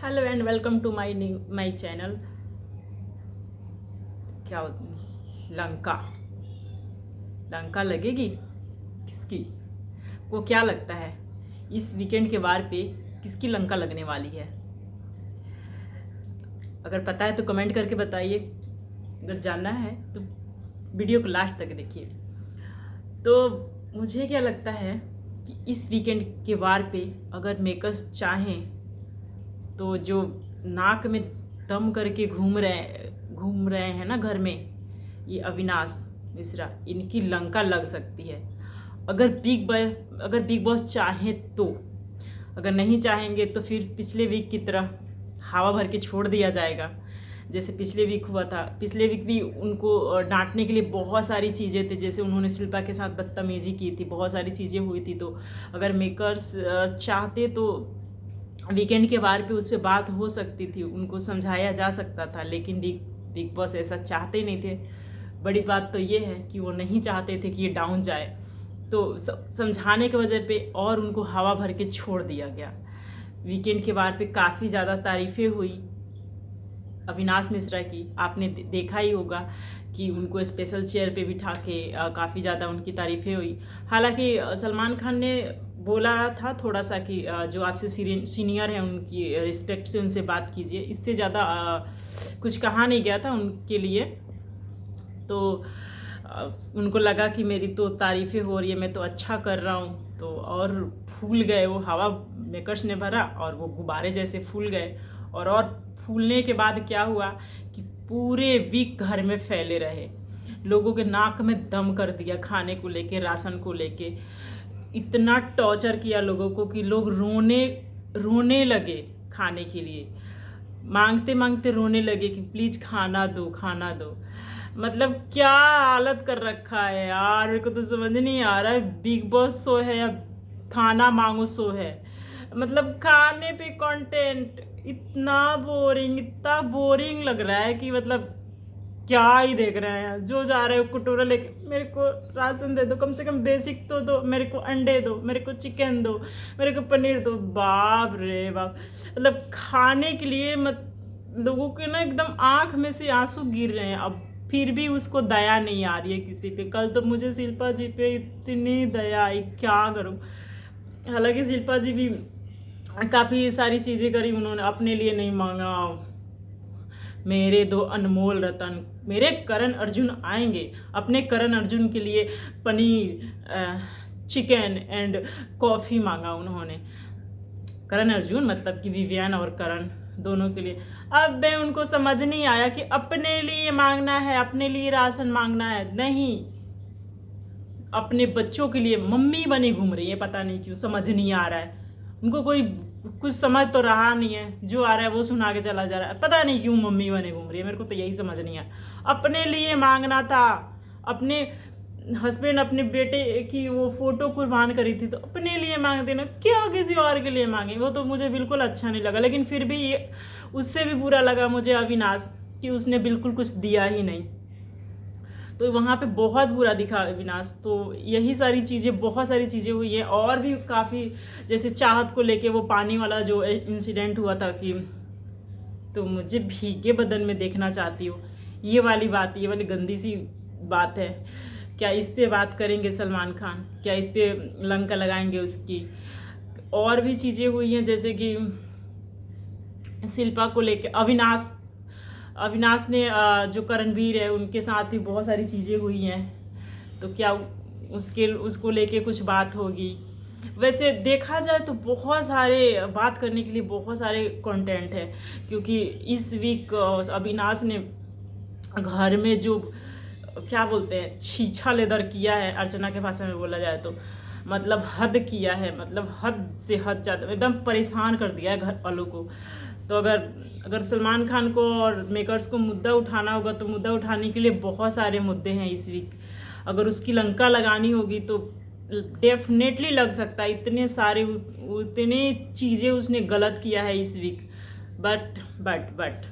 Hello and welcome to my channel. क्या लंका लंका लगेगी किसकी? को क्या लगता है इस वीकेंड के वार पे किसकी लंका लगने वाली है? अगर पता है तो कमेंट करके बताइए। अगर जानना है तो वीडियो को लास्ट तक देखिए। तो मुझे क्या लगता है कि इस वीकेंड के वार पे अगर मेकर्स चाहें तो जो नाक में दम करके घूम रहे हैं ना घर में, ये अविनाश मिश्रा, इनकी लंका लग सकती है। अगर बिग बॉस चाहे तो। अगर नहीं चाहेंगे तो फिर पिछले वीक की तरह हवा भर के छोड़ दिया जाएगा, जैसे पिछले वीक हुआ था। पिछले वीक भी उनको डांटने के लिए बहुत सारी चीज़ें थी, जैसे उन्होंने शिल्पा के साथ बदतमीजी की थी, बहुत सारी चीज़ें हुई थी। तो अगर मेकर्स चाहते तो वीकेंड के बार पे उस पर बात हो सकती थी, उनको समझाया जा सकता था, लेकिन बिग बॉस ऐसा चाहते नहीं थे। बड़ी बात तो ये है कि वो नहीं चाहते थे कि ये डाउन जाए, तो समझाने की वजह पे और उनको हवा भर के छोड़ दिया गया। वीकेंड के बार पे काफ़ी ज़्यादा तारीफ़ें हुई अविनाश मिश्रा की। आपने देखा ही होगा कि उनको स्पेशल चेयर पे बिठा के काफ़ी ज़्यादा उनकी तारीफ़ें हुई। हालांकि सलमान खान ने बोला था थोड़ा सा कि जो आपसे सीनियर हैं उनकी रिस्पेक्ट से उनसे बात कीजिए, इससे ज़्यादा कुछ कहा नहीं गया था उनके लिए। तो उनको लगा कि मेरी तो तारीफ़ें हो रही है, मैं तो अच्छा कर रहा हूँ, तो और फूल गए वो। हवा मेकर्स ने भरा और वो गुब्बारे जैसे फूल गए। और फूलने के बाद क्या हुआ कि पूरे वीक घर में फैले रहे, लोगों के नाक में दम कर दिया, खाने को लेके, राशन को लेके इतना टॉर्चर किया लोगों को कि लोग रोने लगे। खाने के लिए मांगते मांगते रोने लगे कि प्लीज़ खाना दो, खाना दो। मतलब क्या हालत कर रखा है यार, मेरे को तो समझ नहीं आ रहा है बिग बॉस शो है या खाना मांगो शो है। मतलब खाने पे कंटेंट इतना बोरिंग लग रहा है कि मतलब क्या ही देख रहे हैं। जो जा रहे हो कटोरा लेके, मेरे को राशन दे दो, कम से कम बेसिक तो दो, मेरे को अंडे दो, मेरे को चिकन दो, मेरे को पनीर दो। बाप रे बाप, मतलब खाने के लिए लोगों के ना एकदम आंख में से आंसू गिर रहे हैं। अब फिर भी उसको दया नहीं आ रही है किसी पे। कल तो मुझे शिल्पा जी पे इतनी दया आई, क्या करूँ। हालांकि शिल्पा जी भी काफ़ी सारी चीज़ें करी, उन्होंने अपने लिए नहीं मांगा। मेरे दो अनमोल रतन, मेरे करण अर्जुन आएंगे, अपने करण अर्जुन के लिए पनीर, चिकन एंड कॉफ़ी मांगा उन्होंने। करण अर्जुन मतलब कि विवियन और करण दोनों के लिए। अब मैं उनको समझ नहीं आया कि अपने लिए मांगना है, अपने लिए राशन मांगना है, नहीं अपने बच्चों के लिए मम्मी बनी घूम रही है। पता नहीं क्यों समझ नहीं आ रहा है उनको, कोई कुछ समझ तो रहा नहीं है, जो आ रहा है वो सुना के चला जा रहा है। पता नहीं क्यों मम्मी बने घूम रही है, मेरे को तो यही समझ नहीं आया। अपने लिए मांगना था, अपने हस्बैंड अपने बेटे की वो फोटो कुर्बान करी थी, तो अपने लिए मांग देना, क्या किसी और के लिए मांगे? वो तो मुझे बिल्कुल अच्छा नहीं लगा। लेकिन फिर भी ये उससे भी बुरा लगा मुझे अविनाश कि उसने बिल्कुल कुछ दिया ही नहीं, तो वहाँ पे बहुत बुरा दिखा अविनाश। तो यही सारी चीज़ें, बहुत सारी चीज़ें हुई हैं और भी काफ़ी, जैसे चाहत को लेके वो पानी वाला जो इंसिडेंट हुआ था कि तो मुझे भीगे बदन में देखना चाहती हो, ये वाली बात, ये वाली गंदी सी बात है। क्या इस पे बात करेंगे सलमान खान? क्या इस पे लंका लगाएंगे उसकी? और भी चीज़ें हुई हैं, जैसे कि शिल्पा को लेके अविनाश ने जो करणवीर है उनके साथ भी बहुत सारी चीज़ें हुई हैं, तो क्या उसको लेके कुछ बात होगी? वैसे देखा जाए तो बहुत सारे बात करने के लिए बहुत सारे कंटेंट है, क्योंकि इस वीक अविनाश ने घर में जो क्या बोलते हैं छीछा लेदर किया है, अर्चना के भाषा में बोला जाए तो, मतलब हद किया है, मतलब हद से हद ज़्यादा एकदम परेशान कर दिया है घर वालों को। तो अगर सलमान खान को और मेकर्स को मुद्दा उठाना होगा तो मुद्दा उठाने के लिए बहुत सारे मुद्दे हैं इस वीक। अगर उसकी लंका लगानी होगी तो डेफिनेटली लग सकता है। उतनी चीज़ें उसने गलत किया है इस वीक। बट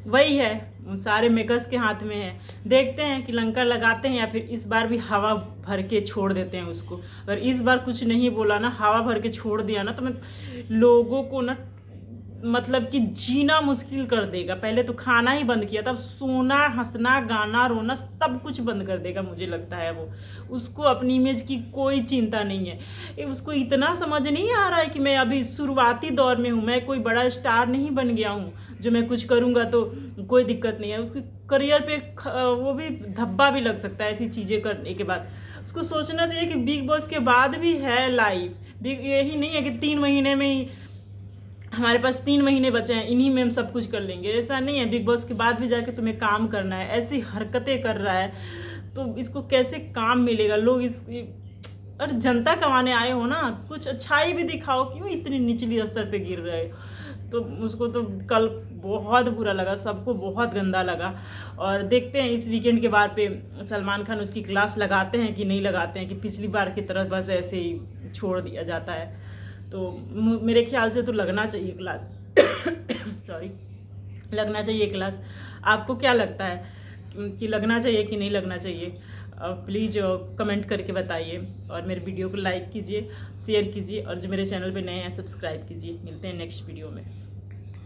वही है, सारे मेकर्स के हाथ में है। देखते हैं कि लंका लगाते हैं या फिर इस बार भी हवा भर के छोड़ देते हैं उसको। अगर इस बार कुछ नहीं बोला ना, हवा भर के छोड़ दिया ना, तो मैं लोगों को ना मतलब कि जीना मुश्किल कर देगा। पहले तो खाना ही बंद किया, तब सोना, हंसना, गाना, रोना सब कुछ बंद कर देगा मुझे लगता है। वो उसको अपनी इमेज की कोई चिंता नहीं है। उसको इतना समझ नहीं आ रहा है कि मैं अभी शुरुआती दौर में हूँ, मैं कोई बड़ा स्टार नहीं बन गया हूँ जो मैं कुछ करूँगा तो कोई दिक्कत नहीं है। उसके करियर पे वो भी धब्बा भी लग सकता है ऐसी चीज़ें करने के बाद। उसको सोचना चाहिए कि बिग बॉस के बाद भी है लाइफ। यही नहीं है कि 3 महीने में ही हमारे पास 3 महीने बचे हैं, इन्हीं में हम सब कुछ कर लेंगे, ऐसा नहीं है। बिग बॉस के बाद भी जाके तुम्हें काम करना है। ऐसी हरकतें कर रहा है तो इसको कैसे काम मिलेगा? लोग इस और जनता कमाने आए हो ना, कुछ अच्छाई भी दिखाओ, क्यों इतनी निचली स्तर पे गिर रहे हो? तो उसको तो कल बहुत बुरा लगा, सबको बहुत गंदा लगा। और देखते हैं इस वीकेंड के बार पे सलमान खान उसकी क्लास लगाते हैं कि नहीं लगाते हैं, कि पिछली बार की तरह बस ऐसे ही छोड़ दिया जाता है। तो मेरे ख्याल से तो लगना चाहिए क्लास सॉरी, लगना चाहिए क्लास। आपको क्या लगता है कि लगना चाहिए कि नहीं लगना चाहिए? प्लीज़ कमेंट करके बताइए, और मेरे वीडियो को लाइक कीजिए, शेयर कीजिए, और जो मेरे चैनल पे नए हैं सब्सक्राइब कीजिए। मिलते हैं नेक्स्ट वीडियो में।